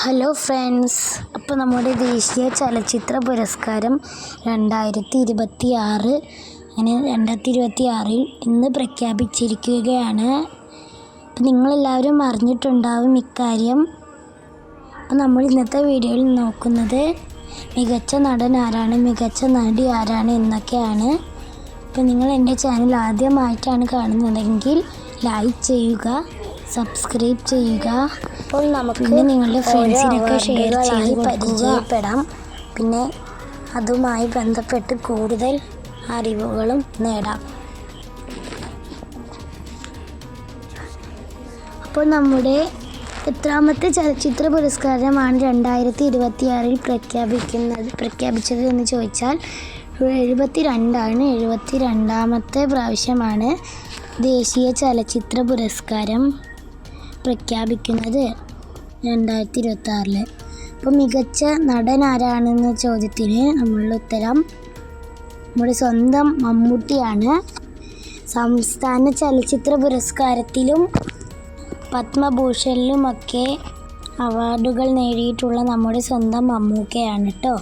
Hello friends, അപ്പോൾ നമ്മുടെ ദേശീയ ചലച്ചിത്ര പുരസ്കാരം 2026 ഇന്ന് പ്രഖ്യാപിച്ചിരിക്കുകയാണ്. അപ്പോൾ നിങ്ങളെല്ലാവരും അറിഞ്ഞിട്ടുണ്ടാവും ഇക്കാര്യം. അപ്പോൾ നമ്മൾ ഇന്നത്തെ വീഡിയോയിൽ നോക്കുന്നത് മികച്ച നടൻ ആരാണ്, മികച്ച നടി ആരാണ് എന്നൊക്കെയാണ്. അപ്പോൾ നിങ്ങൾ എൻ്റെ ചാനൽ ആദ്യമായിട്ടാണ് കാണുന്നതെങ്കിൽ ലൈക്ക് ചെയ്യുക, സബ്സ്ക്രൈബ് ചെയ്യുക. അപ്പോൾ നമുക്ക് നിങ്ങളുടെ ഫ്രണ്ട്സിനൊക്കെ ഷെയർ ചെയ്ത് പരിചയപ്പെടാം. പിന്നെ അതുമായി ബന്ധപ്പെട്ട് കൂടുതൽ അറിവുകളും നേടാം. അപ്പോൾ നമ്മുടെ എത്രാമത്തെ ചലച്ചിത്ര പുരസ്കാരമാണ് 2026 പ്രഖ്യാപിച്ചത് എന്ന് ചോദിച്ചാൽ 72ആണ്. 72ാമത്തെ പ്രാവശ്യമാണ് ദേശീയ ചലച്ചിത്ര പുരസ്കാരം പ്രഖ്യാപിക്കുന്നത് 2026. അപ്പോൾ മികച്ച നടൻ ആരാണെന്ന ചോദ്യത്തിന് നമ്മളുടെ ഉത്തരം നമ്മുടെ സ്വന്തം മമ്മൂട്ടിയാണ്. സംസ്ഥാന ചലച്ചിത്ര പുരസ്കാരത്തിലും പത്മഭൂഷണിലുമൊക്കെ അവാർഡുകൾ നേടിയിട്ടുള്ള നമ്മുടെ സ്വന്തം മമ്മൂക്കയാണ് കേട്ടോ.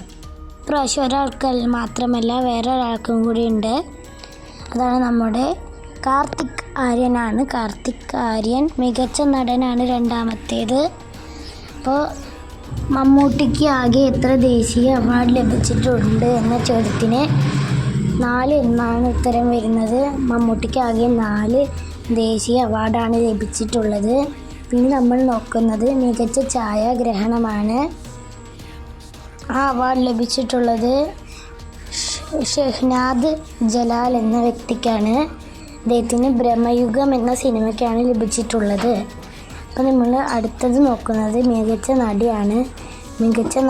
പ്രാവശ്യം ഒരാൾക്ക് മാത്രമല്ല, വേറെ ഒരാൾക്കും കൂടി ഉണ്ട്. അതാണ് നമ്മുടെ കാർത്തിക് ആര്യനാണ്. കാർത്തിക് ആര്യൻ മികച്ച നടനാണ്, രണ്ടാമത്തേത്. അപ്പോൾ മമ്മൂട്ടിക്ക് ആകെ എത്ര ദേശീയ അവാർഡ് ലഭിച്ചിട്ടുണ്ട് എന്ന ചോദ്യത്തിന് 4 എന്നാണ് ഉത്തരം വരുന്നത്. മമ്മൂട്ടിക്ക് ആകെ 4 ദേശീയ അവാർഡാണ് ലഭിച്ചിട്ടുള്ളത്. പിന്നെ നമ്മൾ നോക്കുന്നത് മികച്ച ഛായാഗ്രഹണമാണ്. ആ അവാർഡ് ലഭിച്ചിട്ടുള്ളത് ഷഹ്നാദ് ജലാൽ എന്ന വ്യക്തിക്കാണ്. അദ്ദേഹത്തിന് ബ്രഹ്മയുഗം എന്ന സിനിമയ്ക്കാണ് ലഭിച്ചിട്ടുള്ളത്. അപ്പോൾ നമ്മൾ അടുത്തത് നോക്കുന്നത് മികച്ച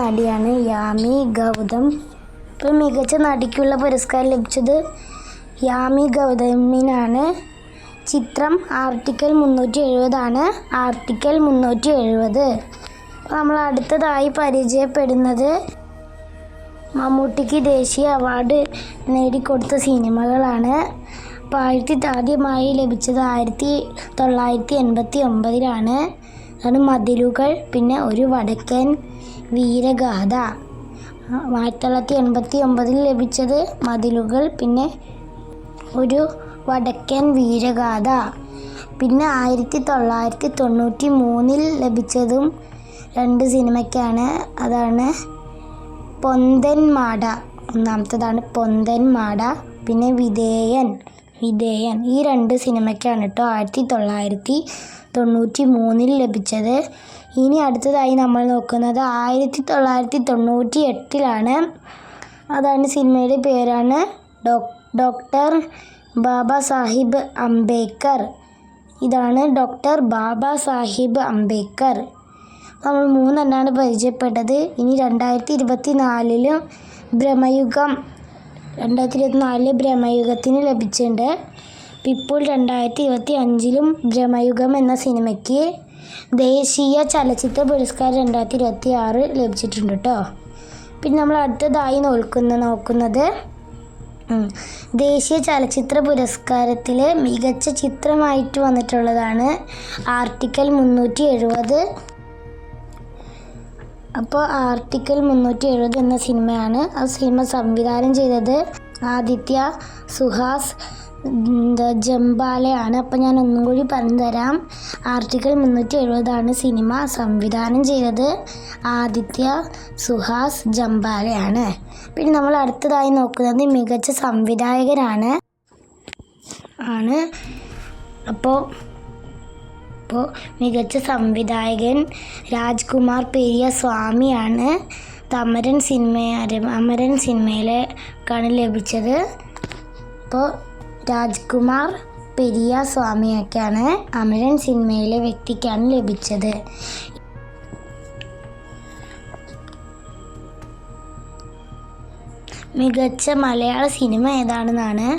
നടിയാണ് യാമി ഗൗതം. ഇപ്പോൾ മികച്ച നടിക്കുള്ള പുരസ്കാരം ലഭിച്ചത് യാമി ഗൗതമിനാണ്. ചിത്രം ആർട്ടിക്കിൾ 370 ആണ്. ആർട്ടിക്കിൾ 370. അപ്പോൾ നമ്മൾ അടുത്തതായി പരിചയപ്പെടുന്നത് മമ്മൂട്ടിക്ക് ദേശീയ അവാർഡ് നേടിക്കൊടുത്ത സിനിമകളാണ്. അപ്പോൾ ആദ്യമായി ലഭിച്ചത് 1989 അതാണ് മതിലുകൾ. പിന്നെ ഒരു വടക്കൻ വീരഗാഥ. 1989 ലഭിച്ചത് മതിലുകൾ, പിന്നെ ഒരു വടക്കൻ വീരഗാഥ. പിന്നെ 1993 ലഭിച്ചതും 2 സിനിമയ്ക്കാണ്. അതാണ് പൊന്തൻമാട, ഒന്നാമത്തേതാണ് പൊന്തൻമാട. പിന്നെ വിധേയൻ. ഈ 2 സിനിമയ്ക്കാണ് കേട്ടോ 1993 ലഭിച്ചത്. ഇനി അടുത്തതായി നമ്മൾ നോക്കുന്നത് 1998 അതാണ് സിനിമയുടെ പേരാണ് ഡോക്ടർ ബാബാ സാഹിബ് അംബേദ്കർ. ഇതാണ് ഡോക്ടർ ബാബാ സാഹിബ് അംബേദ്കർ. നമ്മൾ 3 എണ്ണമാണ് പരിചയപ്പെട്ടത്. ഇനി 2024 ബ്രഹ്മയുഗം. 2024 ബ്രഹ്മയുഗത്തിന് ലഭിച്ചിട്ടുണ്ട്. ഇപ്പോൾ 2025 ബ്രഹ്മയുഗം എന്ന സിനിമയ്ക്ക് ദേശീയ ചലച്ചിത്ര പുരസ്കാരം 2026 ലഭിച്ചിട്ടുണ്ട് കേട്ടോ. പിന്നെ നമ്മൾ അടുത്തതായി നോക്കുന്നത് ദേശീയ ചലച്ചിത്ര പുരസ്കാരത്തിൽ മികച്ച ചിത്രമായിട്ട് വന്നിട്ടുള്ളതാണ് ആർട്ടിക്കിൾ 370. അപ്പോൾ ആർട്ടിക്കിൾ 370 എന്ന സിനിമയാണ്. ആ സിനിമ സംവിധാനം ചെയ്തത് ആദിത്യ സുഹാസ് ജംബാലെയാണ്. അപ്പോൾ ഞാൻ ഒന്നും കൂടി പറഞ്ഞു തരാം. ആർട്ടിക്കിൾ 370 സിനിമ സംവിധാനം ചെയ്തത് ആദിത്യ സുഹാസ് ജംബാലെയാണ്. പിന്നെ നമ്മൾ അടുത്തതായി നോക്കുന്നത് മികച്ച സംവിധായകനാണ്. അപ്പോൾ മികച്ച സംവിധായകൻ രാജ്കുമാർ പെരിയസ്വാമിയാണ്. അമരൻ സിനിമയിലേക്കാണ് ലഭിച്ചത്. അപ്പോൾ രാജ്കുമാർ പെരിയസ്വാമിയൊക്കെയാണ് അമരൻ സിനിമയിലെ വ്യക്തിക്കാണ് ലഭിച്ചത്. മികച്ച മലയാള സിനിമ ഏതാണെന്നാണ്.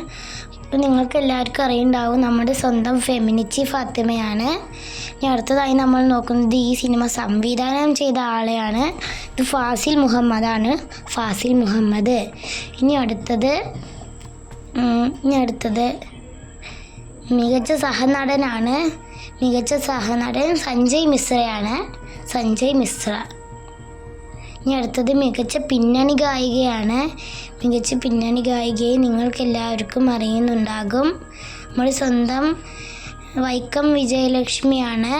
അപ്പോൾ നിങ്ങൾക്ക് എല്ലാവർക്കും അറിയുണ്ടാവും, നമ്മുടെ സ്വന്തം ഫെമിനിച്ചി ഫാത്തിമയാണ്. ഇനി അടുത്തതായി നമ്മൾ നോക്കുന്നത് ഈ സിനിമ സംവിധാനം ചെയ്ത ആളെയാണ്. ഇത് ഫാസിൽ മുഹമ്മദ്. ഇനി അടുത്തത് മികച്ച സഹനടനാണ്. മികച്ച സഹനടൻ സഞ്ജയ് മിശ്രയാണ്. ഇനി അടുത്തത് മികച്ച പിന്നണി ഗായികയാണ്. മികച്ച പിന്നണി ഗായികയെ നിങ്ങൾക്ക് എല്ലാവർക്കും അറിയുന്നുണ്ടാകും. നമ്മുടെ സ്വന്തം വൈക്കം വിജയലക്ഷ്മിയാണ്.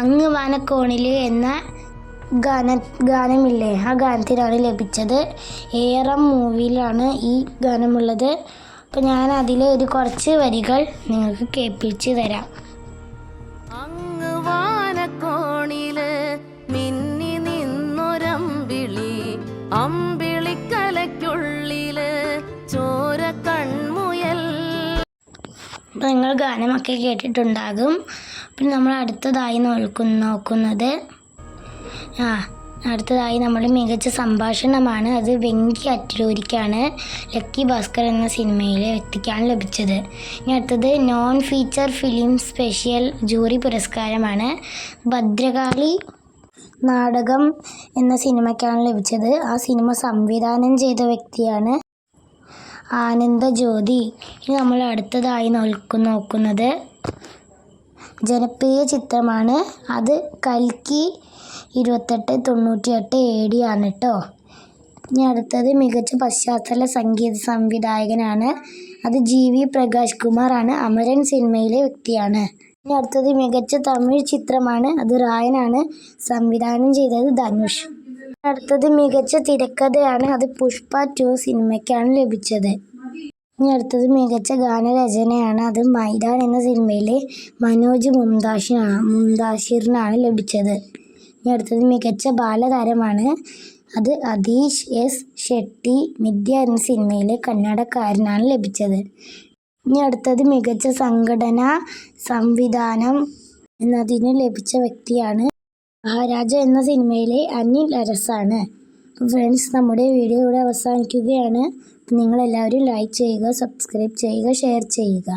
അങ്ങ് വാനക്കോണിൽ എന്ന ഗാനമില്ലേ, ആ ഗാനത്തിനാണ് ലഭിച്ചത്. ഏറം മൂവിയിലാണ് ഈ ഗാനമുള്ളത്. അപ്പോൾ ഞാൻ അതിലെ കുറച്ച് വരികൾ നിങ്ങൾക്ക് കേൾപ്പിച്ച് തരാം. അങ്ങ് വാനക്കോണില് മിന്നി നിന്നൊരമ്പിളി, അമ്പിളിക്കലയ്ക്കുള്ളില് ചോര കൺമുയൽ. അപ്പോൾ നിങ്ങൾ ഗാനമൊക്കെ കേട്ടിട്ടുണ്ടാകും. പിന്നെ നമ്മൾ അടുത്തതായി നോക്കുന്നത് അടുത്തതായി നമ്മൾ മികച്ച സംഭാഷണമാണ്. അത് വെങ്കി അറ്റലൂരിക്കാണ്, ലക്കി ഭാസ്കർ എന്ന സിനിമയിലെ വ്യക്തിക്കാണ് ലഭിച്ചത്. ഇനി അടുത്തത് non feature film special jury പുരസ്കാരമാണ്. ഭദ്രകാളി നാടകം എന്ന സിനിമയ്ക്കാണ് ലഭിച്ചത്. ആ സിനിമ സംവിധാനം ചെയ്ത വ്യക്തിയാണ് ആനന്ദജ്യോതി. ഇനി നമ്മൾ അടുത്തതായി നോക്കുന്നത് ജനപ്രിയ ചിത്രമാണ്. അത് കൽക്കി 2898 AD ആണ് കേട്ടോ. ഇനി അടുത്തത് മികച്ച പശ്ചാത്തല സംഗീത സംവിധായകനാണ്. അത് GV പ്രകാശ് കുമാറാണ്, അമരൻ സിനിമയിലെ വ്യക്തിയാണ്. ഇനി അടുത്തത് മികച്ച തമിഴ് ചിത്രമാണ്. അത് റായനാണ്, സംവിധാനം ചെയ്തത് ധനുഷ്. അടുത്തത് മികച്ച തിരക്കഥയാണ്. അത് പുഷ്പ 2 സിനിമയ്ക്കാണ് ലഭിച്ചത്. ഇനി അടുത്തത് മികച്ച ഗാനരചനയാണ്. അത് മൈദാൻ എന്ന സിനിമയിലെ മനോജ് മുംതാഷിറിനാണ് ലഭിച്ചത്. ഇനി അടുത്തത് മികച്ച ബാലതാരമാണ്. അത് അധീഷ് S. ഷെട്ടി മിഥ്യ എന്ന സിനിമയിലെ കന്നഡക്കാരനാണ് ലഭിച്ചത്. ഇനി അടുത്തത് മികച്ച സംഘടനാ സംവിധാനം എന്നതിന് ലഭിച്ച വ്യക്തിയാണ് മഹാരാജ എന്ന സിനിമയിലെ അനിൽ അരസാണ്. ഫ്രണ്ട്സ്, നമ്മുടെ വീഡിയോ ഇവിടെ അവസാനിക്കുകയാണ്. നിങ്ങളെല്ലാവരും ലൈക്ക് ചെയ്യുക, സബ്സ്ക്രൈബ് ചെയ്യുക, ഷെയർ ചെയ്യുക.